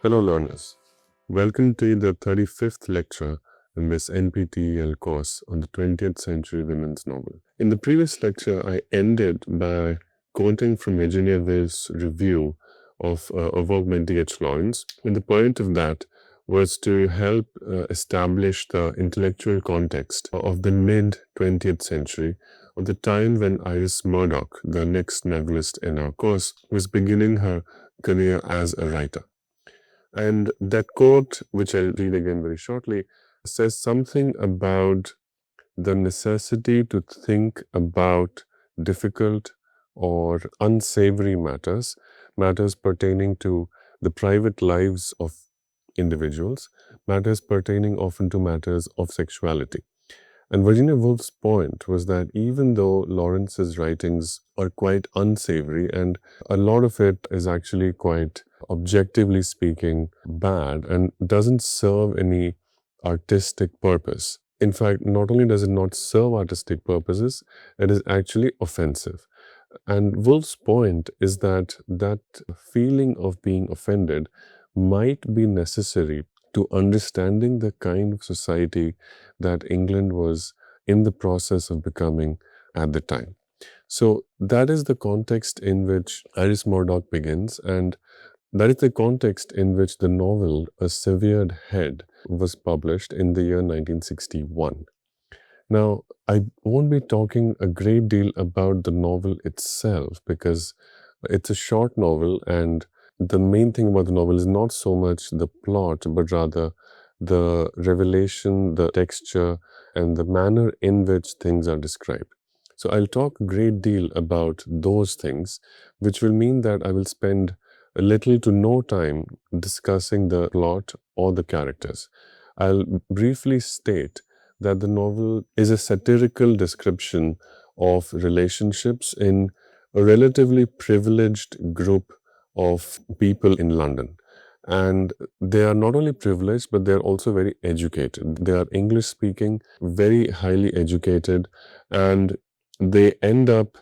Hello learners, welcome to the 35th lecture in this NPTEL course on the 20th century women's novel. In the previous lecture, I ended by quoting from Virginia's review of a work by D.H. Lawrence, and the point of that was to help establish the intellectual context of the mid-20th century, of the time when Irish Murdoch, the next novelist in our course, was beginning her career as a writer. And that quote, which I'll read again very shortly, says something about the necessity to think about difficult or unsavory matters pertaining to the private lives of individuals, matters pertaining often to matters of sexuality. And Virginia Woolf's point was that even though Lawrence's writings are quite unsavory, and a lot of it is actually quite, objectively speaking, bad and doesn't serve any artistic purpose. In fact, not only does it not serve artistic purposes, it is actually offensive. And Woolf's point is that that feeling of being offended might be necessary to understanding the kind of society that England was in the process of becoming at the time. So that is the context in which Irish Murdoch begins, and that is the context in which the novel A Severed Head was published in the year 1961. Now, I won't be talking a great deal about the novel itself because it's a short novel, and the main thing about the novel is not so much the plot, but rather the revelation, the texture, and the manner in which things are described. So I'll talk a great deal about those things, which will mean that I will spend a little to no time discussing the plot or the characters. I'll briefly state that the novel is a satirical description of relationships in a relatively privileged group of people in London. And they are not only privileged, but they're also very educated. They are English speaking, very highly educated, and they end up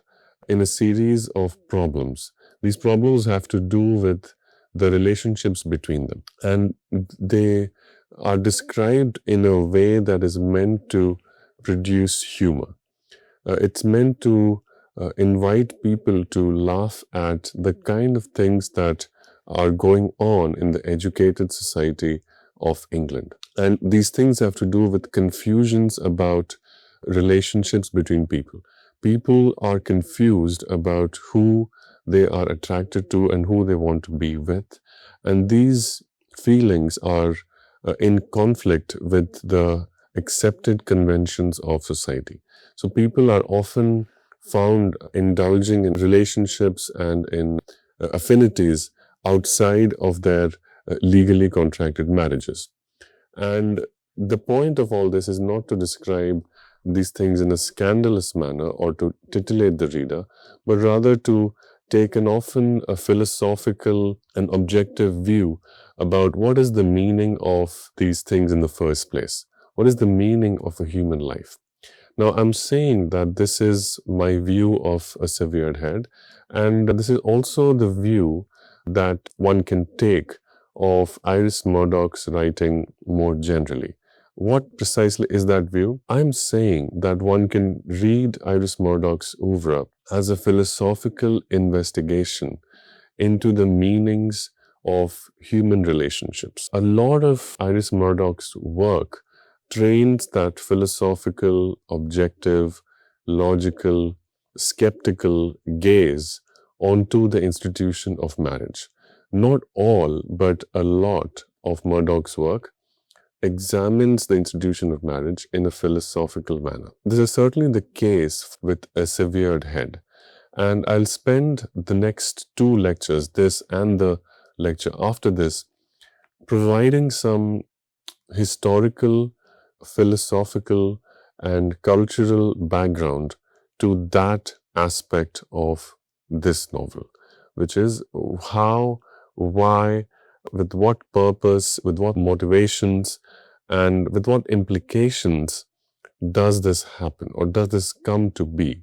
in a series of problems. These problems have to do with the relationships between them. And they are described in a way that is meant to produce humor. It's meant to invite people to laugh at the kind of things that are going on in the educated society of England. And these things have to do with confusions about relationships between people. People are confused about who they are attracted to and who they want to be with. And these feelings are in conflict with the accepted conventions of society. So people are often found indulging in relationships and in affinities outside of their legally contracted marriages. And the point of all this is not to describe these things in a scandalous manner or to titillate the reader, but rather to take an often a philosophical and objective view about what is the meaning of these things in the first place. What is the meaning of a human life? Now, I'm saying that this is my view of A Severed Head, and this is also the view that one can take of Irish Murdoch's writing more generally. What precisely is that view? I'm saying that one can read Irish Murdoch's oeuvre as a philosophical investigation into the meanings of human relationships. A lot of Irish Murdoch's work trains that philosophical, objective, logical, skeptical gaze onto the institution of marriage. Not all, but a lot of Murdoch's work examines the institution of marriage in a philosophical manner. This is certainly the case with A Severed Head. And I'll spend the next two lectures, this and the lecture after this, providing some historical, philosophical, and cultural background to that aspect of this novel, which is how, why, with what purpose, with what motivations, and with what implications does this happen or does this come to be?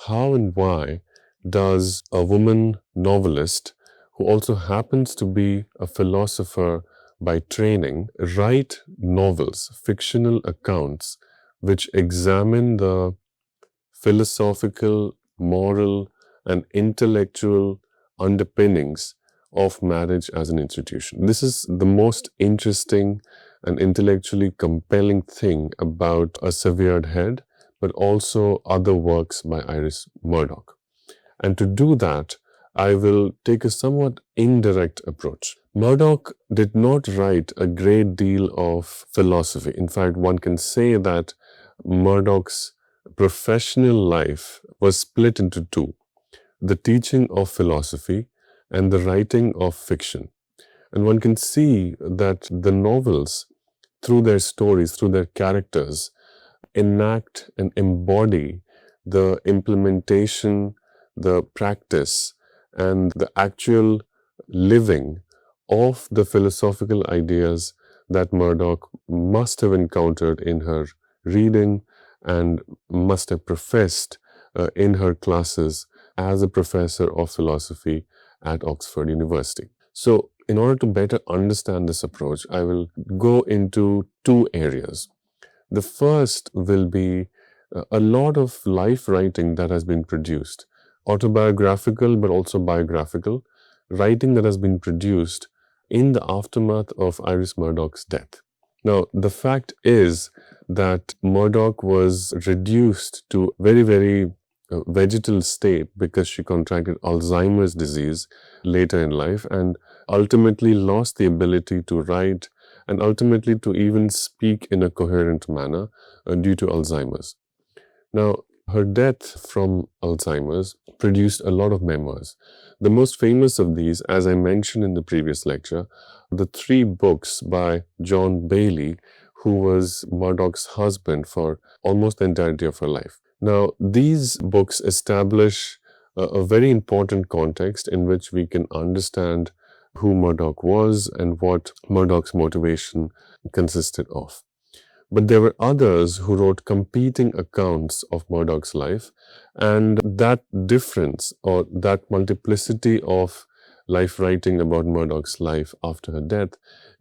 How and why does a woman novelist who also happens to be a philosopher by training, write novels, fictional accounts, which examine the philosophical, moral, and intellectual underpinnings of marriage as an institution. This is the most interesting and intellectually compelling thing about A Severed Head, but also other works by Irish Murdoch. And to do that, I will take a somewhat indirect approach. Murdoch did not write a great deal of philosophy. In fact, one can say that Murdoch's professional life was split into two: the teaching of philosophy and the writing of fiction. And one can see that the novels, through their stories, through their characters, enact and embody the implementation, the practice, and the actual living of the philosophical ideas that Murdoch must have encountered in her reading and must have professed in her classes as a professor of philosophy at Oxford University. So, in order to better understand this approach, I will go into two areas. The first will be a lot of life writing that has been produced, autobiographical but also biographical, writing that has been produced in the aftermath of Irish Murdoch's death. Now, the fact is that Murdoch was reduced to very vegetal state because she contracted Alzheimer's disease later in life and ultimately lost the ability to write and ultimately to even speak in a coherent manner due to Alzheimer's. Now, her death from Alzheimer's produced a lot of memoirs. The most famous of these, as I mentioned in the previous lecture, the 3 books by John Bailey, who was Murdoch's husband for almost the entirety of her life. Now, these books establish a very important context in which we can understand who Murdoch was and what Murdoch's motivation consisted of. But there were others who wrote competing accounts of Murdoch's life, and that difference or that multiplicity of life writing about Murdoch's life after her death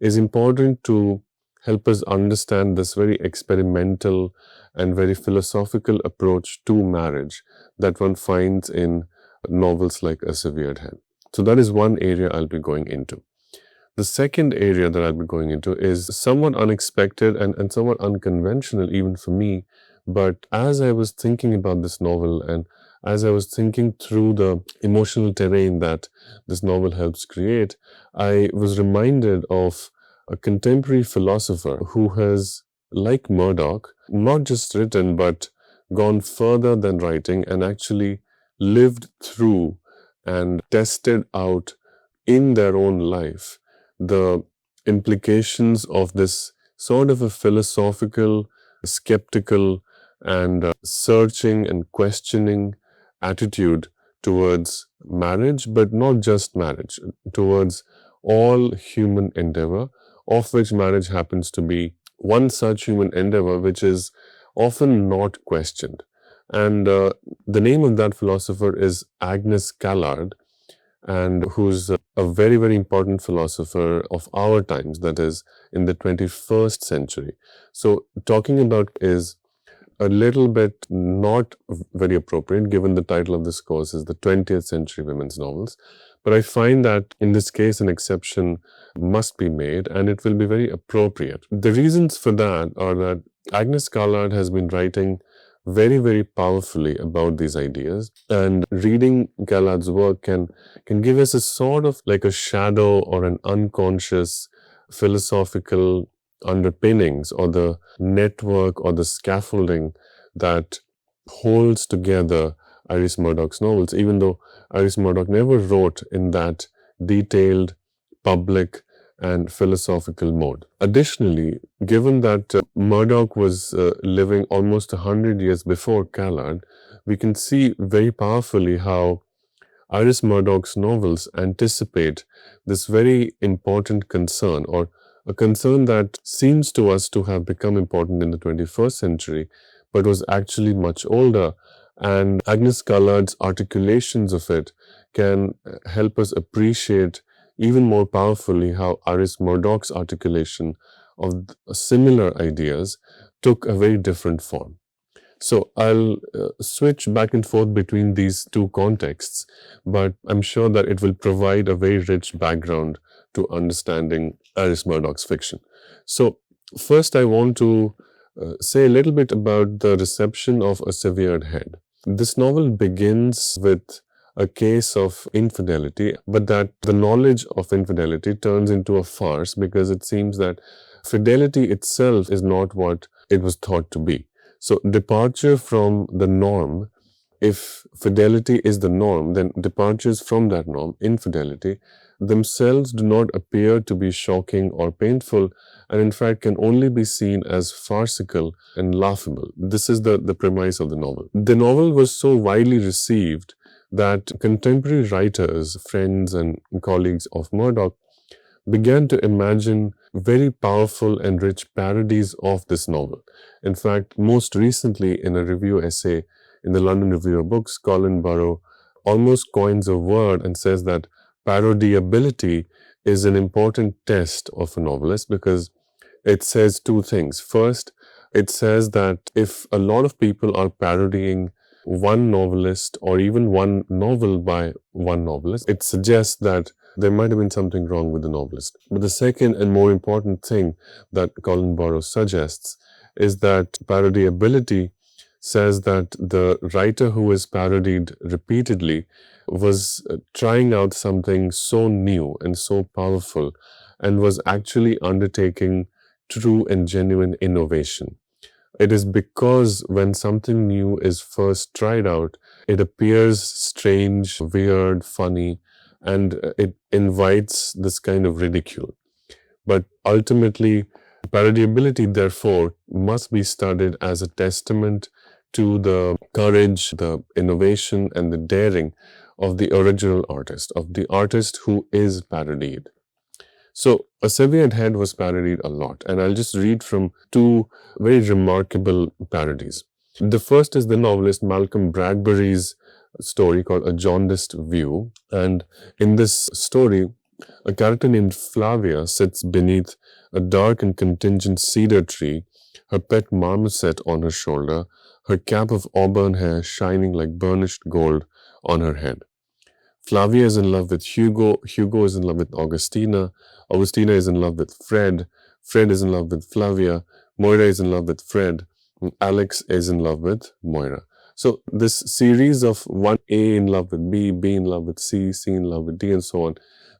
is important to help us understand this very experimental and very philosophical approach to marriage that one finds in novels like A Severed Head. So that is one area I'll be going into. The second area that I'll be going into is somewhat unexpected and somewhat unconventional even for me, but as I was thinking about this novel and as I was thinking through the emotional terrain that this novel helps create, I was reminded of a contemporary philosopher who has, like Murdoch, not just written but gone further than writing and actually lived through and tested out in their own life the implications of this sort of a philosophical, skeptical, and searching and questioning attitude towards marriage, but not just marriage, towards all human endeavor, of which marriage happens to be one such human endeavor which is often not questioned. And the name of that philosopher is Agnes Callard, and who's a very important philosopher of our times, that is, in the 21st century. So talking about is a little bit not very appropriate given the title of this course is the 20th Century Women's Novels. But I find that in this case an exception must be made and it will be very appropriate. The reasons for that are that Agnes Callard has been writing very powerfully about these ideas, and reading Callard's work can give us a sort of like a shadow or an unconscious philosophical underpinnings or the network or the scaffolding that holds together Irish Murdoch's novels, even though Irish Murdoch never wrote in that detailed, public, and philosophical mode. Additionally, given that Murdoch was living almost 100 years before Callard, we can see very powerfully how Irish Murdoch's novels anticipate this very important concern, or a concern that seems to us to have become important in the 21st century, but was actually much older, And Agnes Callard's articulations of it can help us appreciate even more powerfully how Irish Murdoch's articulation of similar ideas took a very different form. So I'll switch back and forth between these two contexts, but I'm sure that it will provide a very rich background to understanding Irish Murdoch's fiction. So first, I want to say a little bit about the reception of A Severed Head. This novel begins with a case of infidelity, but that the knowledge of infidelity turns into a farce because it seems that fidelity itself is not what it was thought to be. So departure from the norm, if fidelity is the norm, then departures from that norm, infidelity, themselves do not appear to be shocking or painful, and in fact can only be seen as farcical and laughable. This is the premise of the novel. The novel was so widely received that contemporary writers, friends and colleagues of Murdoch began to imagine very powerful and rich parodies of this novel. In fact, most recently in a review essay in the London Review of Books, Colin Burrow almost coins a word and says that parodiability is an important test of a novelist because it says two things. First, it says that if a lot of people are parodying one novelist or even one novel by one novelist, it suggests that there might have been something wrong with the novelist. But the second and more important thing that Colin Burrow suggests is that parodiability says that the writer who is parodied repeatedly was trying out something so new and so powerful and was actually undertaking true and genuine innovation. It is because when something new is first tried out, it appears strange, weird, funny, and it invites this kind of ridicule. But ultimately, parodiability, therefore, must be studied as a testament to the courage, the innovation, and the daring of the original artist, of the artist who is parodied. So, A Severed Head was parodied a lot, and I'll just read from two very remarkable parodies. The first is the novelist Malcolm Bradbury's story called A Jaundiced View, and in this story, a character named Flavia sits beneath a dark and contingent cedar tree, her pet marmoset on her shoulder, her cap of auburn hair shining like burnished gold on her head. Flavia is in love with Hugo, Hugo is in love with Augustina, Augustina is in love with Fred, Fred is in love with Flavia, Moira is in love with Fred, and Alex is in love with Moira. So this series of one A in love with B, B in love with C, C in love with D, and so on,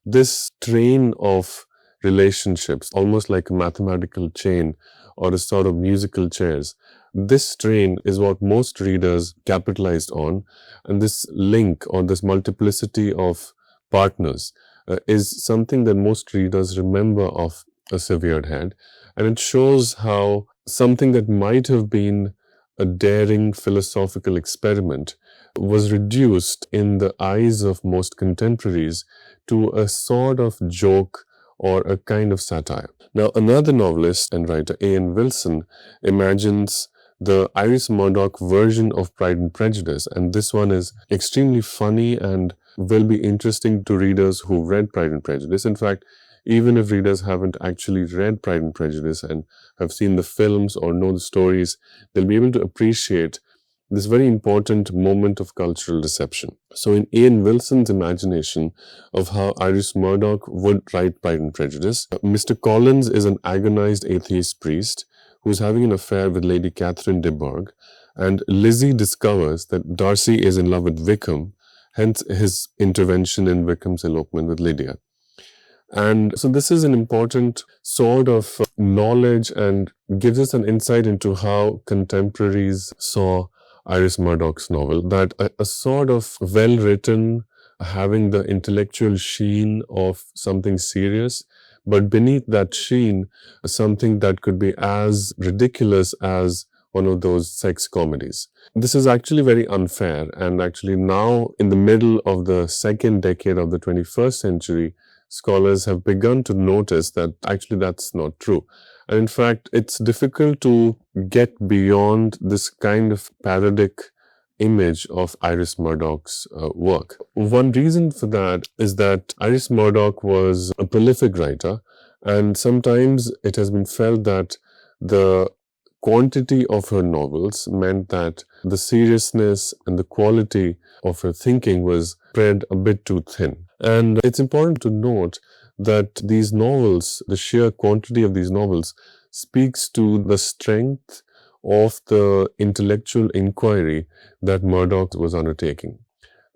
this train of relationships, almost like a mathematical chain or a sort of musical chairs, this train is what most readers capitalized on, and this link or this multiplicity of partners is something that most readers remember of A Severed Head, and it shows how something that might have been a daring philosophical experiment was reduced in the eyes of most contemporaries to a sort of joke or a kind of satire. Now, another novelist and writer, A.N. Wilson, imagines the Irish Murdoch version of Pride and Prejudice, and this one is extremely funny and will be interesting to readers who read Pride and Prejudice. In fact, even if readers haven't actually read Pride and Prejudice and have seen the films or know the stories, they'll be able to appreciate this very important moment of cultural reception. So in Ian Wilson's imagination of how Irish Murdoch would write Pride and Prejudice, Mr. Collins is an agonized atheist priest who's having an affair with Lady Catherine de Bourgh, and Lizzie discovers that Darcy is in love with Wickham, hence his intervention in Wickham's elopement with Lydia. And so this is an important sort of knowledge and gives us an insight into how contemporaries saw Irish Murdoch's novel, that a sort of well-written, having the intellectual sheen of something serious, but beneath that sheen, something that could be as ridiculous as one of those sex comedies. This is actually very unfair, and actually now, in the middle of the second decade of the 21st century, scholars have begun to notice that actually that's not true. And in fact, it's difficult to get beyond this kind of parodic image of Irish Murdoch's work. One reason for that is that Irish Murdoch was a prolific writer, and sometimes it has been felt that the quantity of her novels meant that the seriousness and the quality of her thinking was spread a bit too thin. And it's important to note that these novels, the sheer quantity of these novels, speaks to the strength of the intellectual inquiry that Murdoch was undertaking.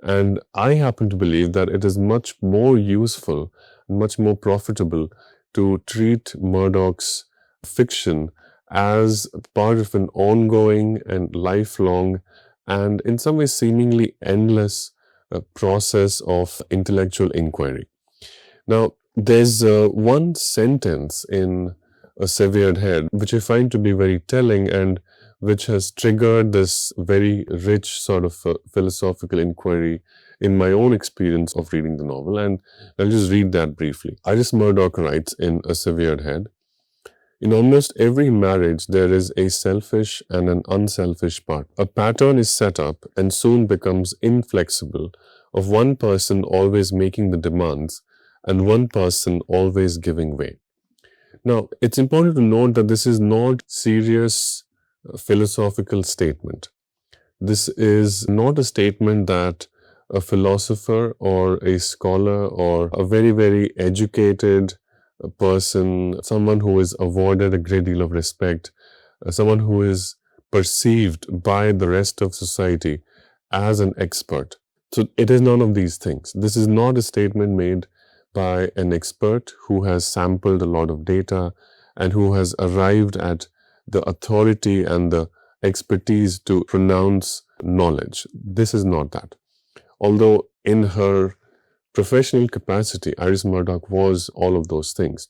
And I happen to believe that it is much more useful, much more profitable to treat Murdoch's fiction as part of an ongoing and lifelong and in some ways seemingly endless process of intellectual inquiry. Now, there's one sentence in A Severed Head which I find to be very telling and which has triggered this very rich sort of philosophical inquiry in my own experience of reading the novel, and I'll just read that briefly. Irish Murdoch writes in A Severed Head, "In almost every marriage, there is a selfish and an unselfish part. A pattern is set up and soon becomes inflexible of one person always making the demands and one person always giving way." Now, it's important to note that this is not serious philosophical statement. This is not a statement that a philosopher or a scholar or a very, very educated person, someone who is awarded a great deal of respect, someone who is perceived by the rest of society as an expert. So it is none of these things. This is not a statement made by an expert who has sampled a lot of data and who has arrived at the authority and the expertise to pronounce knowledge. This is not that. Although in her professional capacity, Iris Murdoch was all of those things.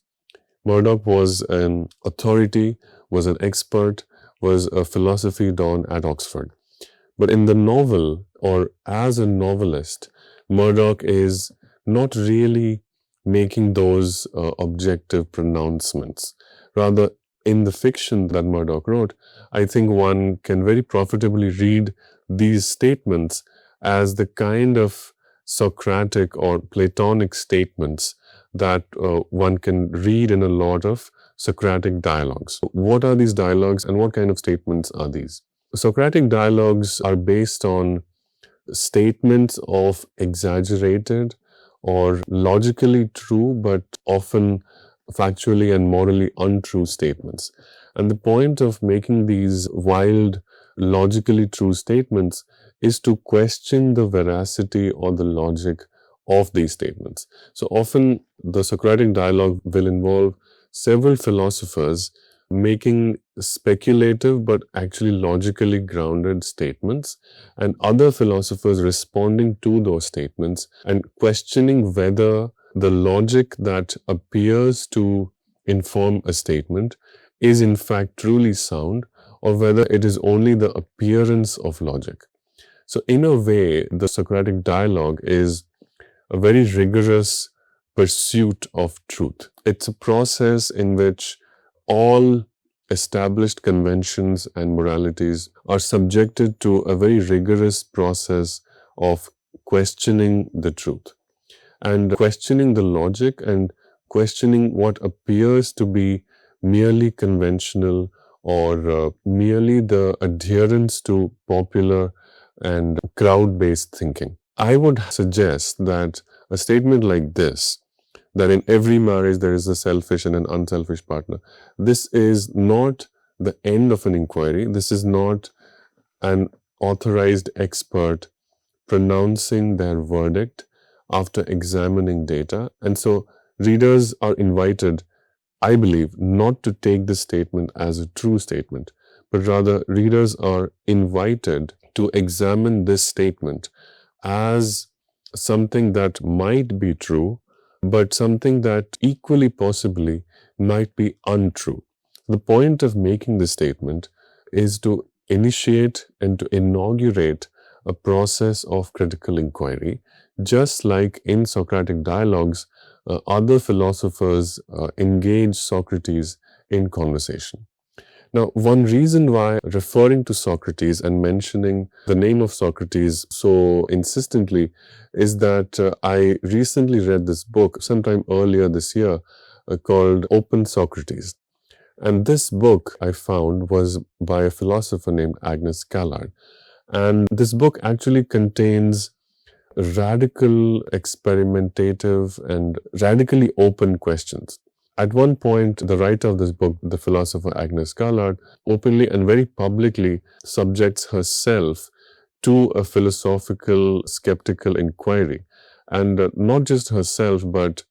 Murdoch was an authority, was an expert, was a philosophy don at Oxford. But in the novel, or as a novelist, Murdoch is not really making those objective pronouncements. Rather, in the fiction that Murdoch wrote, I think one can very profitably read these statements as the kind of Socratic or Platonic statements that one can read in a lot of Socratic dialogues. What are these dialogues and what kind of statements are these? Socratic dialogues are based on statements of exaggerated or logically true but often factually and morally untrue statements. And the point of making these wild, logically true statements is to question the veracity or the logic of these statements. So often the Socratic dialogue will involve several philosophers making speculative but actually logically grounded statements, and other philosophers responding to those statements and questioning whether the logic that appears to inform a statement is in fact truly sound or whether it is only the appearance of logic. So in a way, the Socratic dialogue is a very rigorous pursuit of truth. It's a process in which all established conventions and moralities are subjected to a very rigorous process of questioning the truth and questioning the logic and questioning what appears to be merely conventional or merely the adherence to popular and crowd-based thinking. I would suggest that a statement like this, that in every marriage there is a selfish and an unselfish partner, this is not the end of an inquiry. This is not an authorized expert pronouncing their verdict after examining data. And so readers are invited, I believe, not to take this statement as a true statement, but rather readers are invited to examine this statement as something that might be true, but something that equally possibly might be untrue. The point of making this statement is to initiate and to inaugurate a process of critical inquiry, just like in Socratic dialogues, other philosophers engage Socrates in conversation. Now, one reason why referring to Socrates and mentioning the name of Socrates so insistently is that I recently read this book sometime earlier this year called Open Socrates. And this book I found was by a philosopher named Agnes Callard. And this book actually contains radical, experimentative, and radically open questions. At one point, the writer of this book, the philosopher Agnes Callard, openly and very publicly subjects herself to a philosophical, skeptical inquiry. And not just herself, but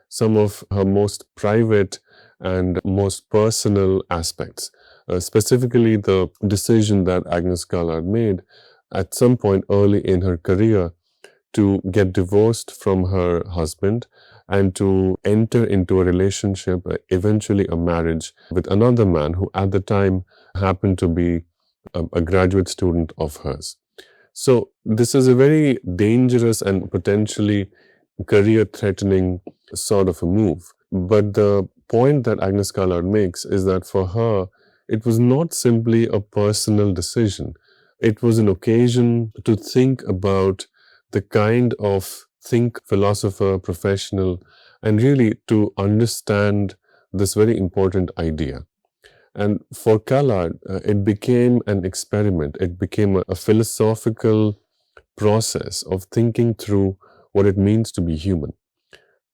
some of her most private and most personal aspects. Specifically, the decision that Agnes Callard made at some point early in her career to get divorced from her husband and to enter into a relationship, eventually a marriage, with another man who at the time happened to be a graduate student of hers. So this is a very dangerous and potentially career-threatening sort of a move. But the point that Agnes Callard makes is that for her, it was not simply a personal decision. It was an occasion to think about the kind of philosopher, professional, and really to understand this very important idea. And for Callard, it became an experiment. It became a philosophical process of thinking through what it means to be human.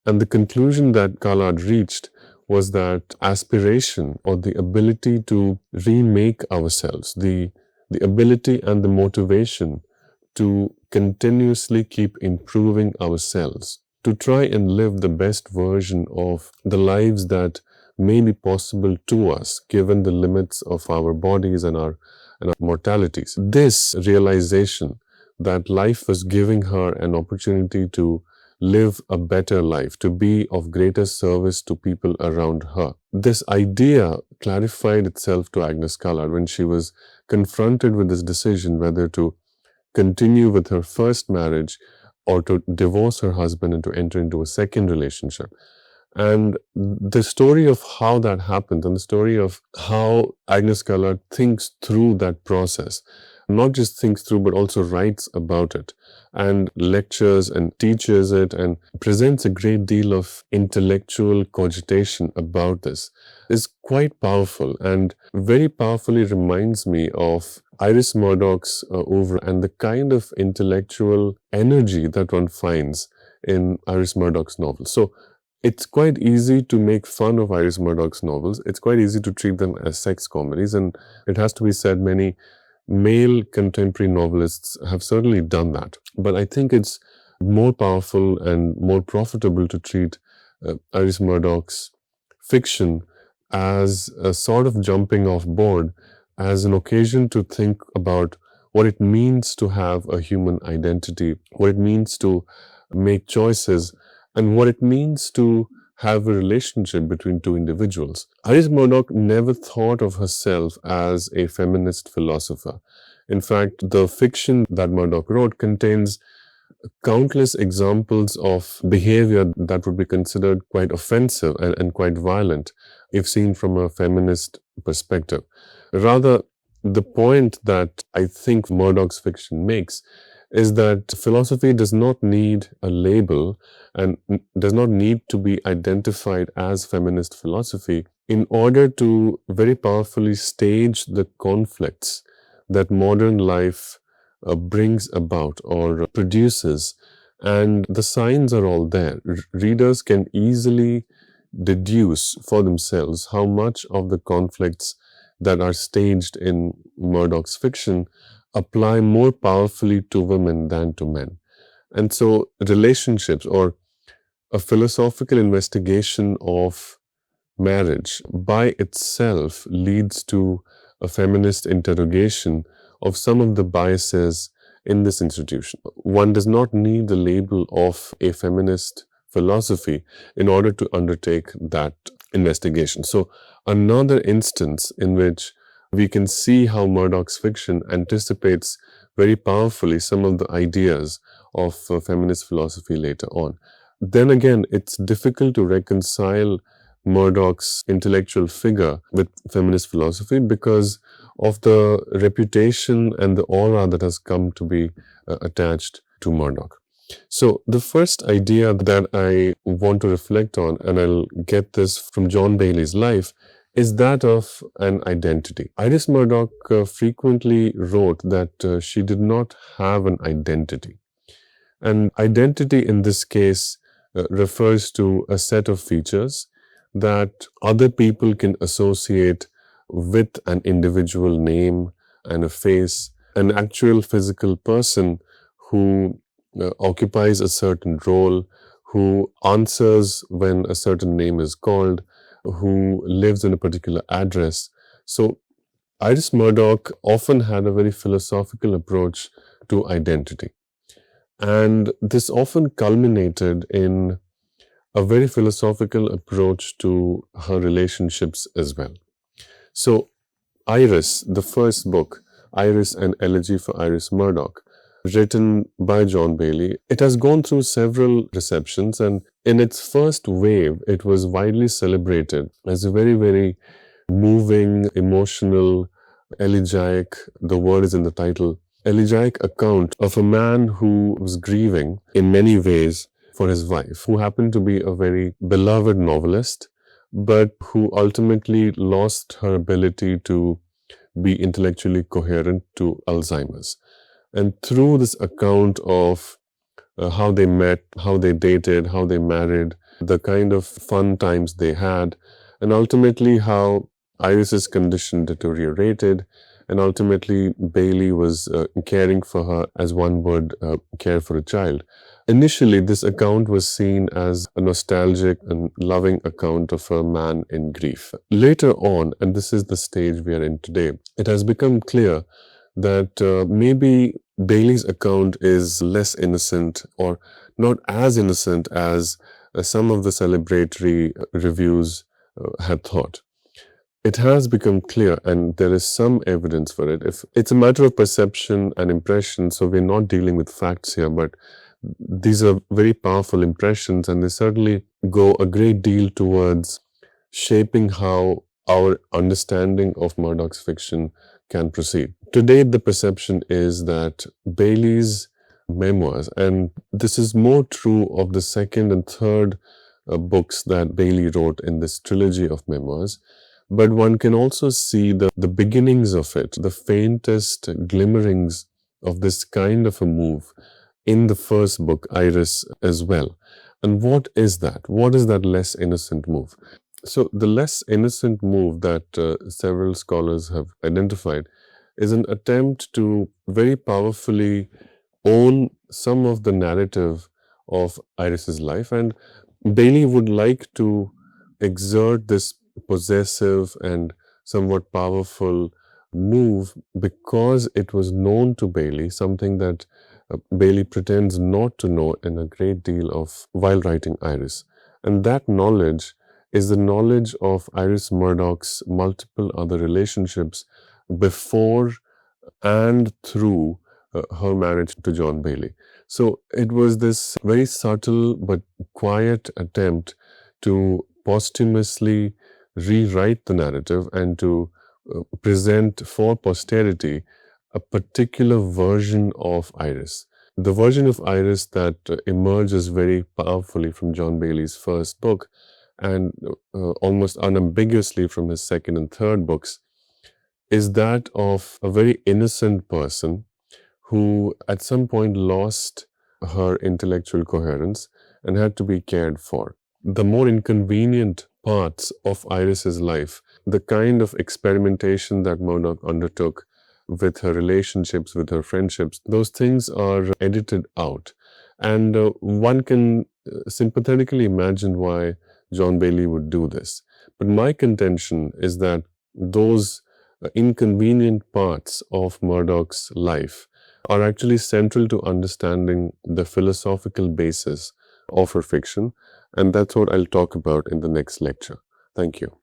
And the conclusion that Callard reached was that aspiration, or the ability to remake ourselves, the ability and the motivation to continuously keep improving ourselves, to try and live the best version of the lives that may be possible to us given the limits of our bodies and our mortalities. This realization that life was giving her an opportunity to live a better life, to be of greater service to people around her. This idea clarified itself to Agnes Callard when she was confronted with this decision whether to continue with her first marriage or to divorce her husband and to enter into a second relationship. And the story of how that happened and the story of how Agnes Callard thinks through that process, not just thinks through, but also writes about it and lectures and teaches it and presents a great deal of intellectual cogitation about this, is quite powerful and very powerfully reminds me of Irish Murdoch's oeuvre and the kind of intellectual energy that one finds in Irish Murdoch's novels. So it's quite easy to make fun of Irish Murdoch's novels. It's quite easy to treat them as sex comedies. And it has to be said, many male contemporary novelists have certainly done that. But I think it's more powerful and more profitable to treat Irish Murdoch's fiction as a sort of jumping off board, as an occasion to think about what it means to have a human identity, what it means to make choices, and what it means to have a relationship between two individuals. Agnes Murdoch never thought of herself as a feminist philosopher. In fact, the fiction that Murdoch wrote contains countless examples of behavior that would be considered quite offensive and quite violent if seen from a feminist perspective. Rather, the point that I think Murdoch's fiction makes is that philosophy does not need a label and does not need to be identified as feminist philosophy in order to very powerfully stage the conflicts that modern life brings about or produces. And the signs are all there. Readers can easily deduce for themselves how much of the conflicts that are staged in Murdoch's fiction apply more powerfully to women than to men. And so relationships, or a philosophical investigation of marriage by itself, leads to a feminist interrogation of some of the biases in this institution. One does not need the label of a feminist philosophy in order to undertake that investigation. So another instance in which we can see how Murdoch's fiction anticipates very powerfully some of the ideas of feminist philosophy later on. Then again, it's difficult to reconcile Murdoch's intellectual figure with feminist philosophy because of the reputation and the aura that has come to be attached to Murdoch. So the first idea that I want to reflect on, and I'll get this from John Bailey's life, is that of an identity. Iris Murdoch frequently wrote that she did not have an identity. And identity in this case refers to a set of features that other people can associate with an individual name and a face, an actual physical person who occupies a certain role, who answers when a certain name is called, who lives in a particular address. So Iris Murdoch often had a very philosophical approach to identity. And this often culminated in a very philosophical approach to her relationships as well. So Iris, the first book, Iris, an Elegy for Iris Murdoch, written by John Bailey, it has gone through several receptions, and in its first wave, it was widely celebrated as a very, very moving, emotional, elegiac, the word is in the title, elegiac account of a man who was grieving in many ways for his wife, who happened to be a very beloved novelist, but who ultimately lost her ability to be intellectually coherent to Alzheimer's. And through this account of how they met, how they dated, how they married, the kind of fun times they had, and ultimately how Iris's condition deteriorated, and ultimately Bailey was caring for her as one would care for a child. Initially, this account was seen as a nostalgic and loving account of a man in grief. Later on, and this is the stage we are in today, it has become clear that maybe Bailey's account is less innocent or not as innocent as some of the celebratory reviews had thought. It has become clear, and there is some evidence for it. If it's a matter of perception and impression, so we're not dealing with facts here, but these are very powerful impressions, and they certainly go a great deal towards shaping how our understanding of Murdoch's fiction can proceed. Today, the perception is that Bailey's memoirs, and this is more true of the second and third books that Bailey wrote in this trilogy of memoirs, but one can also see the beginnings of it, the faintest glimmerings of this kind of a move in the first book, Iris, as well. And what is that? What is that less innocent move? So the less innocent move that several scholars have identified is an attempt to very powerfully own some of the narrative of Iris's life. And Bailey would like to exert this possessive and somewhat powerful move because it was known to Bailey, something that Bailey pretends not to know in a great deal of while writing Iris. And that knowledge is the knowledge of Iris Murdoch's multiple other relationships before and through her marriage to John Bailey. So it was this very subtle but quiet attempt to posthumously rewrite the narrative and to present for posterity a particular version of Iris. The version of Iris that emerges very powerfully from John Bailey's first book and almost unambiguously from his second and third books is that of a very innocent person who at some point lost her intellectual coherence and had to be cared for. The more inconvenient parts of Iris's life, the kind of experimentation that Murdoch undertook with her relationships, with her friendships, those things are edited out. And one can sympathetically imagine why John Bailey would do this. But my contention is that those inconvenient parts of Murdoch's life are actually central to understanding the philosophical basis of her fiction, and that's what I'll talk about in the next lecture. Thank you.